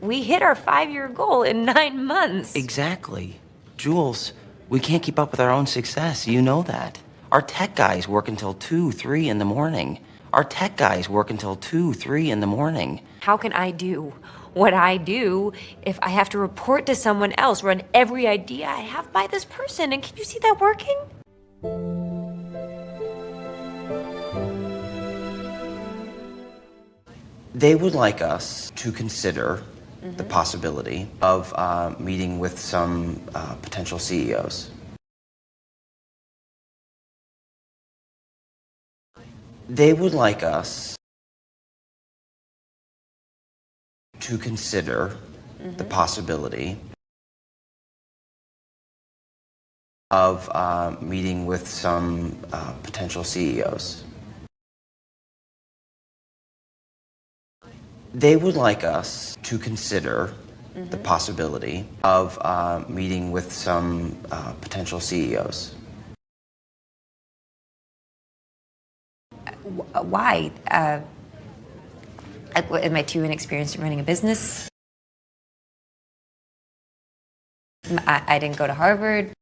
We hit our 5-year goal in 9 months. Exactly. Jules, we can't keep up with our own success. You know that. Our tech guys work until 2, 3 in the morning. Our tech guys work until 2, 3 in the morning. How can I do what I do if I have to report to someone else, run every idea I have by this person? And can you see that working? They would like us to consider the possibility of meeting with some potential CEOs. They would like us to consider the possibility of meeting with some potential CEOs. They would like us to consider the possibility of meeting with some potential CEOs. Why? Am I too inexperienced in running a business? I didn't go to Harvard.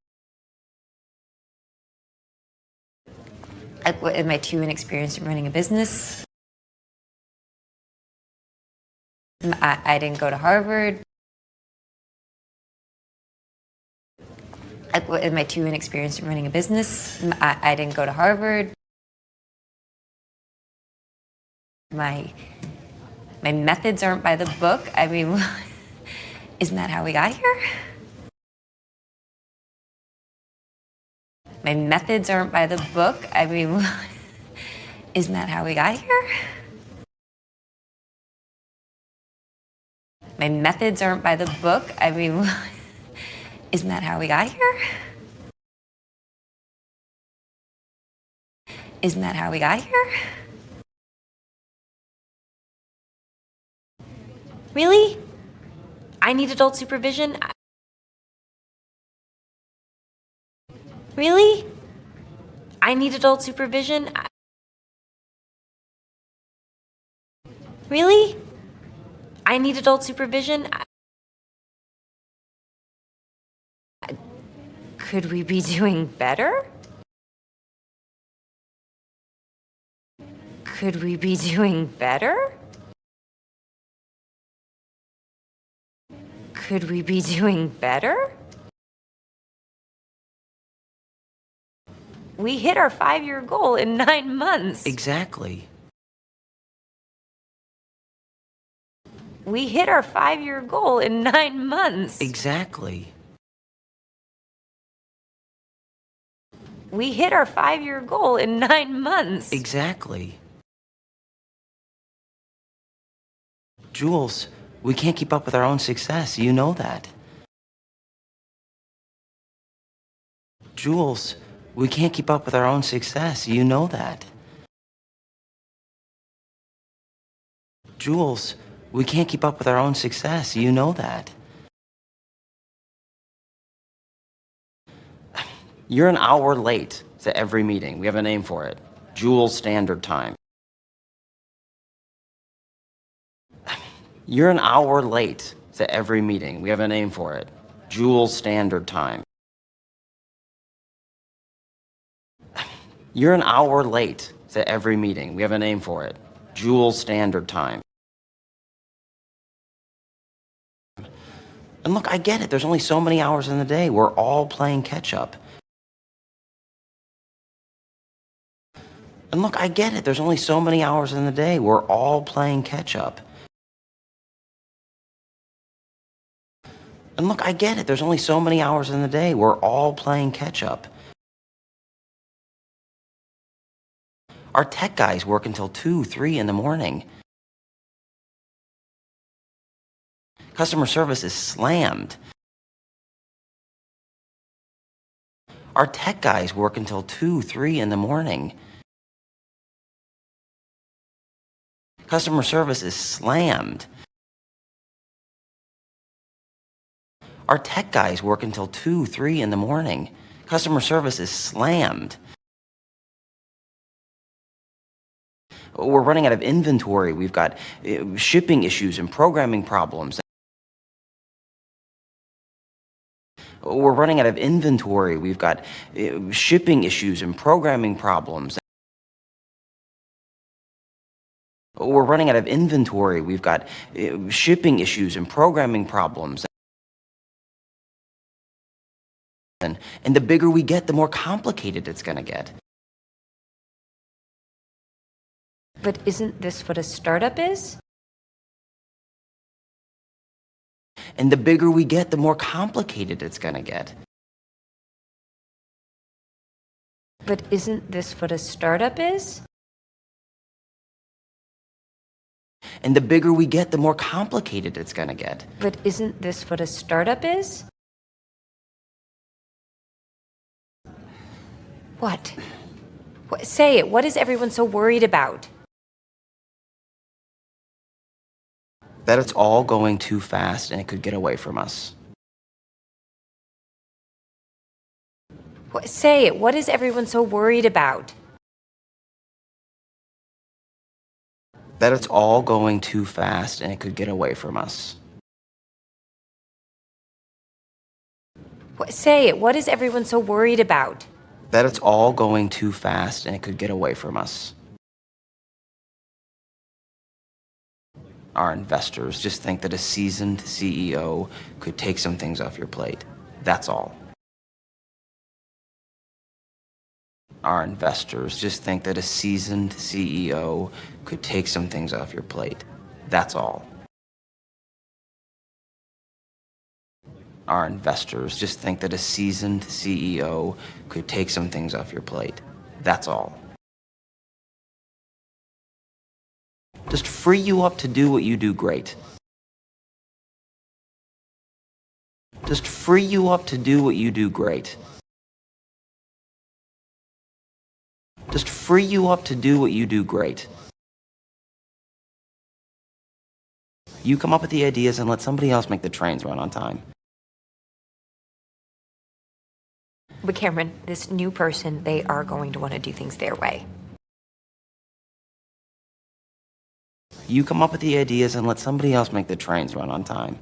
Am I too inexperienced in running a business? I didn't go to Harvard. Am I too inexperienced in running a business? I didn't go to Harvard. My methods aren't by the book. I mean, isn't that how we got here? My methods aren't by the book. I mean, isn't that how we got here? My methods aren't by the book. I mean, isn't that how we got here? Isn't that how we got here? Really? I need adult supervision? Really? I need adult supervision? Really? I need adult supervision? Could we be doing better? Could we be doing better? Could we be doing better? We hit our 5-year goal in 9 months. Exactly. We hit our 5-year goal in 9 months. Exactly. We hit our 5-year goal in 9 months. Exactly. Jules, we can't keep up with our own success. You know that. Jules, we can't keep up with our own success. You know that. Jules, we can't keep up with our own success. You know that. You're an hour late to every meeting. We have a name for it. Jules Standard Time. You're an hour late to every meeting. We have a name for it. Jules Standard Time. You're an hour late to every meeting. We have a name for it. Jules Standard Time. And look, I get it. There's only so many hours in the day. We're all playing catch up. And look, I get it. There's only so many hours in the day. We're all playing catch up. And look, I get it. There's only so many hours in the day. We're all playing catch up. Our tech guys work until 2, 3 in the morning. Customer service is slammed. Our tech guys work until 2, 3 in the morning. Customer service is slammed. Our tech guys work until 2, 3 in the morning. Customer service is slammed. We're running out of inventory. We've got shipping issues and programming problems. We're running out of inventory. We've got shipping issues and programming problems. We're running out of inventory. We've got shipping issues and programming problems. And the bigger we get, the more complicated it's going to get. But isn't this what a startup is? And the bigger we get, the more complicated it's going to get. But isn't this what a startup is? And the bigger we get, the more complicated it's going to get. But isn't this what a startup is? What? Say it. What is everyone so worried about? That it's all going too fast and it could get away from us. Say it. What is everyone so worried about? That it's all going too fast and it could get away from us. Say it. What is everyone so worried about? That it's all going too fast and it could get away from us. Our investors just think that a seasoned CEO could take some things off your plate. That's all. Our investors just think that a seasoned CEO could take some things off your plate. That's all. Our investors just think that a seasoned CEO could take some things off your plate. That's all. Just free you up to do what you do great. Just free you up to do what you do great. Just free you up to do what you do great. You come up with the ideas and let somebody else make the trains run on time. But Cameron, this new person, they are going to want to do things their way. You come up with the ideas and let somebody else make the trains run on time.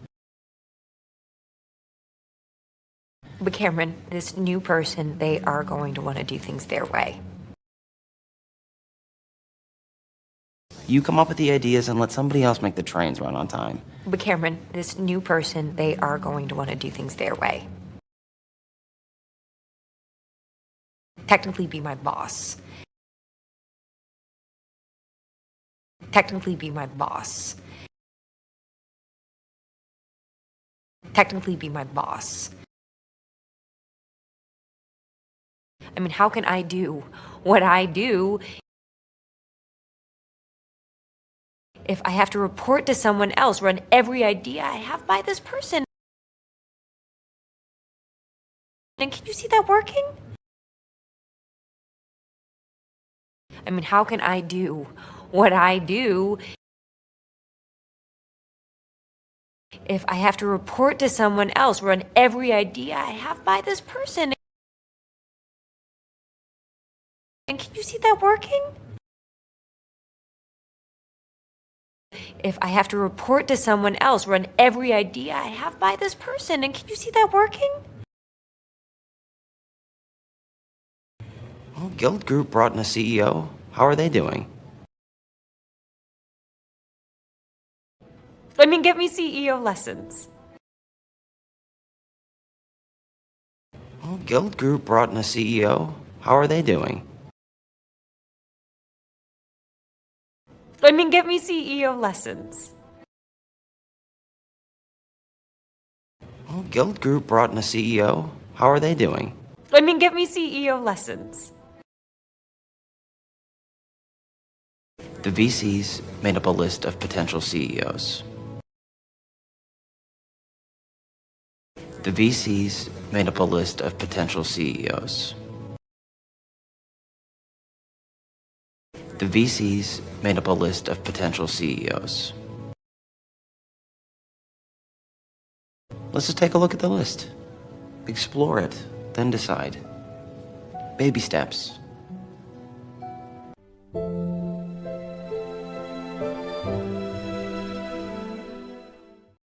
But Cameron, this new person, they are going to want to do things their way. You come up with the ideas and let somebody else make the trains run on time. But Cameron, this new person, they are going to want to do things their way. Technically be my boss. Technically be my boss. Technically be my boss. I mean, how can I do what I do if I have to report to someone else, run every idea I have by this person? And can you see that working? I mean, how can I do what I do if I have to report to someone else, run every idea I have by this person? And can you see that working? If I have to report to someone else, run every idea I have by this person, and can you see that working? Well, Guild Group brought in a CEO. How are they doing? I mean, give me CEO lessons. Well, Guild Group brought in a CEO. How are they doing? I mean, give me CEO lessons. Well, Guild Group brought in a CEO. How are they doing? I mean, give me CEO lessons. The VCs made up a list of potential CEOs. The VCs made up a list of potential CEOs. The VCs made up a list of potential CEOs. Let's just take a look at the list. Explore it, then decide. Baby steps.